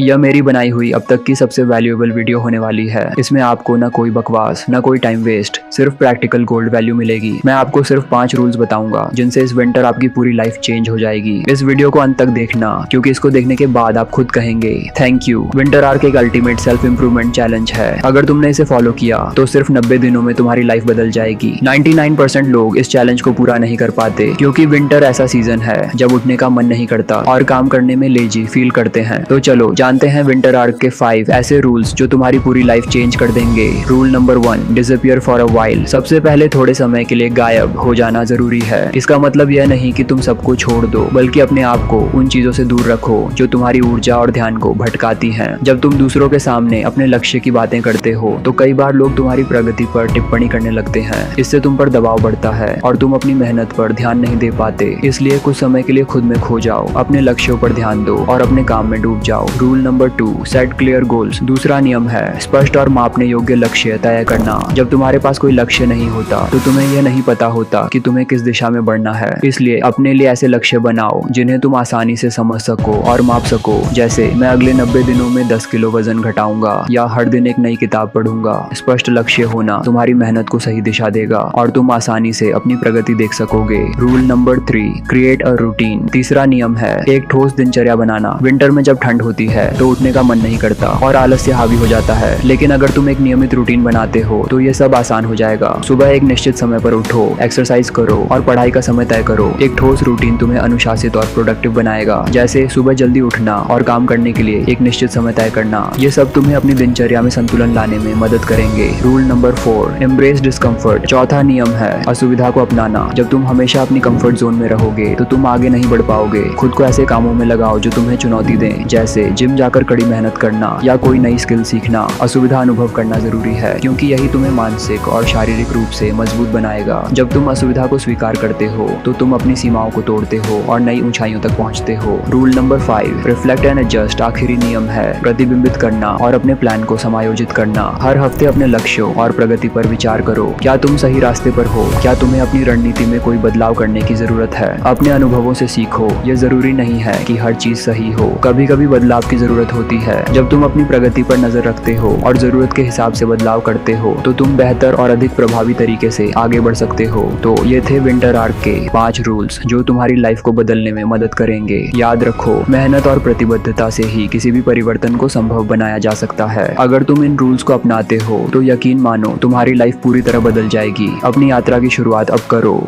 यह मेरी बनाई हुई अब तक की सबसे वैल्यूएबल वीडियो होने वाली है। इसमें आपको न कोई बकवास न कोई टाइम वेस्ट, सिर्फ प्रैक्टिकल गोल्ड वैल्यू मिलेगी। मैं आपको सिर्फ 5 रूल्स बताऊंगा जिनसे इस विंटर आपकी पूरी लाइफ चेंज हो जाएगी। इस वीडियो को अंत तक देखना, क्योंकि इसको देखने के बाद आप खुद कहेंगे थैंक यू। विंटर आर्क एक अल्टीमेट सेल्फ इंप्रूवमेंट चैलेंज है। अगर तुमने इसे फॉलो किया तो सिर्फ 90 दिनों में तुम्हारी लाइफ बदल जाएगी। 99% लोग इस चैलेंज को पूरा नहीं कर पाते, क्योंकि विंटर ऐसा सीजन है जब उठने का मन नहीं करता और काम करने में लेजी फील करते हैं। तो चलो जानते हैं विंटर आर्क के 5 ऐसे रूल्स जो तुम्हारी पूरी लाइफ चेंज कर देंगे। Rule number 1, disappear for a while. सबसे पहले थोड़े समय के लिए गायब हो जाना जरूरी है। इसका मतलब यह नहीं कि तुम सबको छोड़ दो, बल्कि अपने आप को उन चीजों से दूर रखो जो तुम्हारी ऊर्जा और ध्यान को भटकाती हैं। जब तुम दूसरों के सामने अपने लक्ष्य की बातें करते हो तो कई बार लोग तुम्हारी प्रगति पर टिप्पणी करने लगते हैं। इससे तुम पर दबाव बढ़ता है और तुम अपनी मेहनत पर ध्यान नहीं दे पाते। इसलिए कुछ समय के लिए खुद में खो जाओ, अपने लक्ष्यों पर ध्यान दो और अपने काम में डूब जाओ। Rule number 2, set clear goals. दूसरा नियम है स्पष्ट और मापने योग्य लक्ष्य तय करना। जब तुम्हारे पास कोई लक्ष्य नहीं होता तो तुम्हें यह नहीं पता होता कि तुम्हें किस दिशा में बढ़ना है। इसलिए अपने लिए ऐसे लक्ष्य बनाओ जिन्हें तुम आसानी से समझ सको और माप सको। जैसे मैं अगले 90 दिनों में 10 किलो वजन घटाऊंगा या हर दिन एक नई किताब पढ़ूंगा। स्पष्ट लक्ष्य होना तुम्हारी मेहनत को सही दिशा देगा और तुम आसानी से अपनी प्रगति देख सकोगे। Rule number 3, create a routine. तीसरा नियम है एक ठोस दिनचर्या बनाना। विंटर में जब ठंड होती है तो उठने का मन नहीं करता और आलस्य हावी हो जाता है, लेकिन अगर तुम एक नियमित रूटीन बनाते हो तो ये सब आसान हो जाएगा। सुबह एक निश्चित समय पर उठो, एक्सरसाइज करो और पढ़ाई का समय तय करो। एक ठोस रूटीन तुम्हें अनुशासित और प्रोडक्टिव बनाएगा। जैसे सुबह जल्दी उठना और काम करने के लिए एक निश्चित समय तय करना। ये सब तुम्हें अपनी दिनचर्या में संतुलन लाने में मदद करेंगे। Rule number 4, embrace discomfort. चौथा नियम है असुविधा को अपनाना। जब तुम हमेशा अपनी कंफर्ट जोन में रहोगे तो तुम आगे नहीं बढ़ पाओगे। खुद को ऐसे कामों में लगाओ जो तुम्हें चुनौती दें, जैसे जिम जाकर कड़ी मेहनत करना या कोई नई स्किल सीखना। असुविधा अनुभव करना जरूरी है, क्योंकि यही तुम्हें मानसिक और शारीरिक रूप से मजबूत बनाएगा। जब तुम असुविधा को स्वीकार करते हो तो तुम अपनी सीमाओं को तोड़ते हो और नई ऊंचाइयों तक पहुंचते हो। Rule number 5, reflect and adjust. आखिरी नियम है प्रतिबिंबित करना और अपने प्लान को समायोजित करना। हर हफ्ते अपने लक्ष्यों और प्रगति पर विचार करो। क्या तुम सही रास्ते पर हो? क्या तुम्हें अपनी रणनीति में कोई बदलाव करने की जरूरत है? अपने अनुभवों से सीखो। यह जरूरी नहीं है कि हर चीज सही हो, कभी कभी बदलाव की जरूरत होती है। जब तुम अपनी प्रगति पर नजर रखते हो और जरूरत के हिसाब से बदलाव करते हो तो तुम बेहतर और अधिक प्रभावी तरीके से आगे बढ़ सकते हो। तो ये थे विंटर आर्क के 5 रूल्स जो तुम्हारी लाइफ को बदलने में मदद करेंगे। याद रखो, मेहनत और प्रतिबद्धता से ही किसी भी परिवर्तन को संभव बनाया जा सकता है। अगर तुम इन रूल्स को अपनाते हो तो यकीन मानो तुम्हारी लाइफ पूरी तरह बदल जाएगी। अपनी यात्रा की शुरुआत अब करो।